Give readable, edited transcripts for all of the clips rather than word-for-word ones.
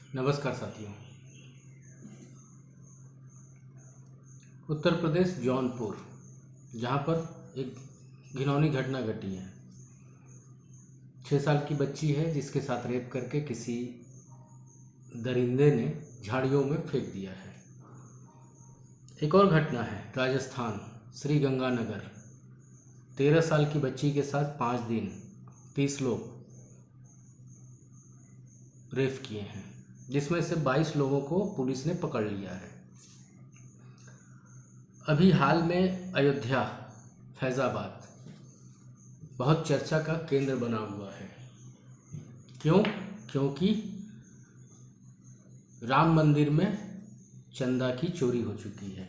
नमस्कार साथियों। उत्तर प्रदेश जौनपुर, जहाँ पर एक घिनौनी घटना घटी है। 6 साल की बच्ची है जिसके साथ रेप करके किसी दरिंदे ने झाड़ियों में फेंक दिया है। एक और घटना है राजस्थान, श्री गंगानगर। 13 साल की बच्ची के साथ 5 दिन 30 लोग रेप किए हैं, जिसमें से 22 लोगों को पुलिस ने पकड़ लिया है। अभी हाल में अयोध्या, फैज़ाबाद बहुत चर्चा का केंद्र बना हुआ है। क्यों? क्योंकि राम मंदिर में चंदा की चोरी हो चुकी है।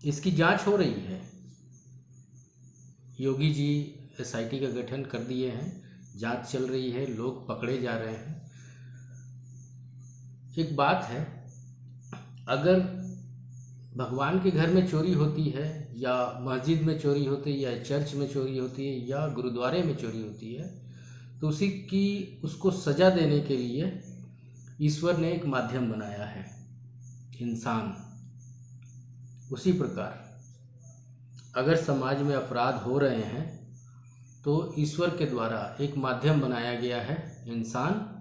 इसकी जांच हो रही है। योगी जी SIT का गठन कर दिए हैं, जांच चल रही है, लोग पकड़े जा रहे हैं। एक बात है, अगर भगवान के घर में चोरी होती है या मस्जिद में चोरी होती है या चर्च में चोरी होती है या गुरुद्वारे में चोरी होती है, तो उसको सज़ा देने के लिए ईश्वर ने एक माध्यम बनाया है, इंसान। उसी प्रकार अगर समाज में अपराध हो रहे हैं तो ईश्वर के द्वारा एक माध्यम बनाया गया है, इंसान,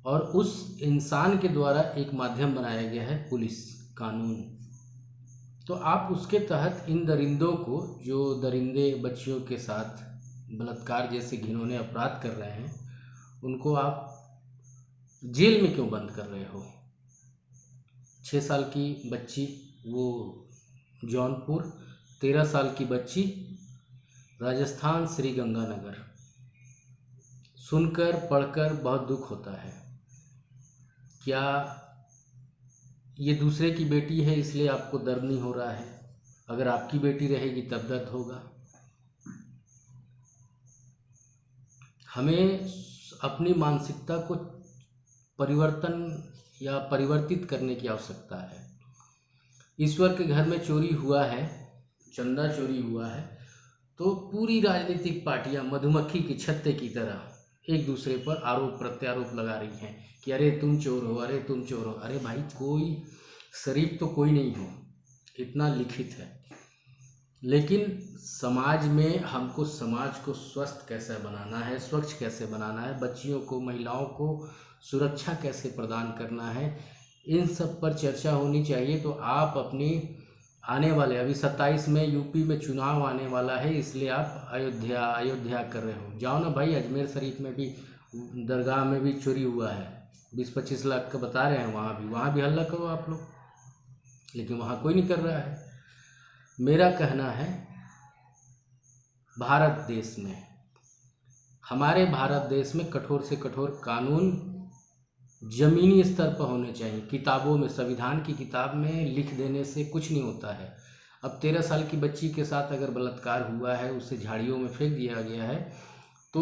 और उस इंसान के द्वारा एक माध्यम बनाया गया है, पुलिस, कानून। तो आप उसके तहत इन दरिंदों को, जो दरिंदे बच्चियों के साथ बलात्कार जैसे घिनौने अपराध कर रहे हैं, उनको आप जेल में क्यों बंद कर रहे हो? 6 साल की बच्ची वो जौनपुर, 13 साल की बच्ची राजस्थान, श्री गंगानगर। सुनकर पढ़कर बहुत दुख होता है। क्या ये दूसरे की बेटी है इसलिए आपको दर्द नहीं हो रहा है? अगर आपकी बेटी रहेगी तब दर्द होगा। हमें अपनी मानसिकता को परिवर्तन या परिवर्तित करने की आवश्यकता है। ईश्वर के घर में चोरी हुआ है, चंदा चोरी हुआ है, तो पूरी राजनीतिक पार्टियां मधुमक्खी के छत्ते की तरह एक दूसरे पर आरोप प्रत्यारोप लगा रही हैं कि अरे तुम चोर हो, अरे तुम चोर हो। अरे भाई, कोई शरीफ तो कोई नहीं हो, इतना लिखित है। लेकिन समाज में हमको समाज को स्वस्थ कैसे बनाना है, स्वच्छ कैसे बनाना है, बच्चियों को, महिलाओं को सुरक्षा कैसे प्रदान करना है, इन सब पर चर्चा होनी चाहिए। तो आप अपनी आने वाले, अभी 27 में यूपी में चुनाव आने वाला है, इसलिए आप अयोध्या कर रहे हो। जाओ ना भाई, अजमेर शरीफ में भी, दरगाह में भी चोरी हुआ है, 20-25 लाख का बता रहे हैं। वहाँ भी हल्ला करो आप लोग, लेकिन वहाँ कोई नहीं कर रहा है। मेरा कहना है, भारत देश में, हमारे भारत देश में कठोर से कठोर कानून जमीनी स्तर पर होने चाहिए। किताबों में, संविधान की किताब में लिख देने से कुछ नहीं होता है। अब 13 साल की बच्ची के साथ अगर बलात्कार हुआ है, उसे झाड़ियों में फेंक दिया गया है, तो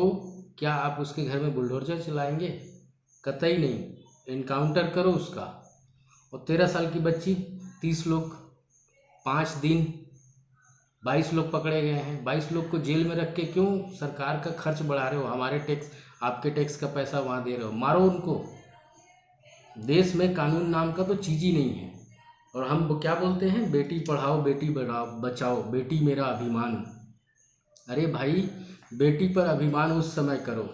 क्या आप उसके घर में बुलडोजर चलाएंगे? कतई नहीं। इनकाउंटर करो उसका। और 13 साल की बच्ची, 30 लोग 5 दिन 22 लोग पकड़े गए हैं। 22 लोग को जेल में रख के क्यों सरकार का खर्च बढ़ा रहे हो? हमारे टैक्स, आपके टैक्स का पैसा वहाँ दे रहे हो। मारो उनको। देश में कानून नाम का तो चीज़ ही नहीं है। और हम क्या बोलते हैं? बेटी पढ़ाओ, बेटी बचाओ, बेटी मेरा अभिमान। अरे भाई, बेटी पर अभिमान उस समय करो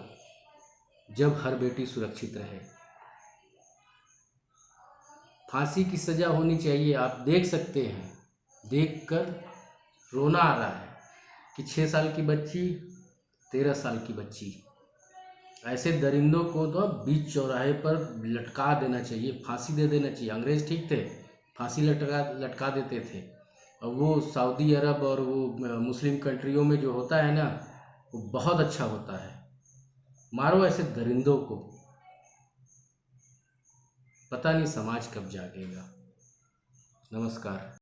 जब हर बेटी सुरक्षित रहे। फांसी की सज़ा होनी चाहिए। आप देख सकते हैं, देखकर रोना आ रहा है कि 6 साल की बच्ची, 13 साल की बच्ची, ऐसे दरिंदों को तो बीच चौराहे पर लटका देना चाहिए, फांसी दे देना चाहिए। अंग्रेज ठीक थे, फांसी लटका देते थे। और वो सऊदी अरब और वो मुस्लिम कंट्रियों में जो होता है ना, वो बहुत अच्छा होता है। मारो ऐसे दरिंदों को। पता नहीं समाज कब जागेगा। नमस्कार।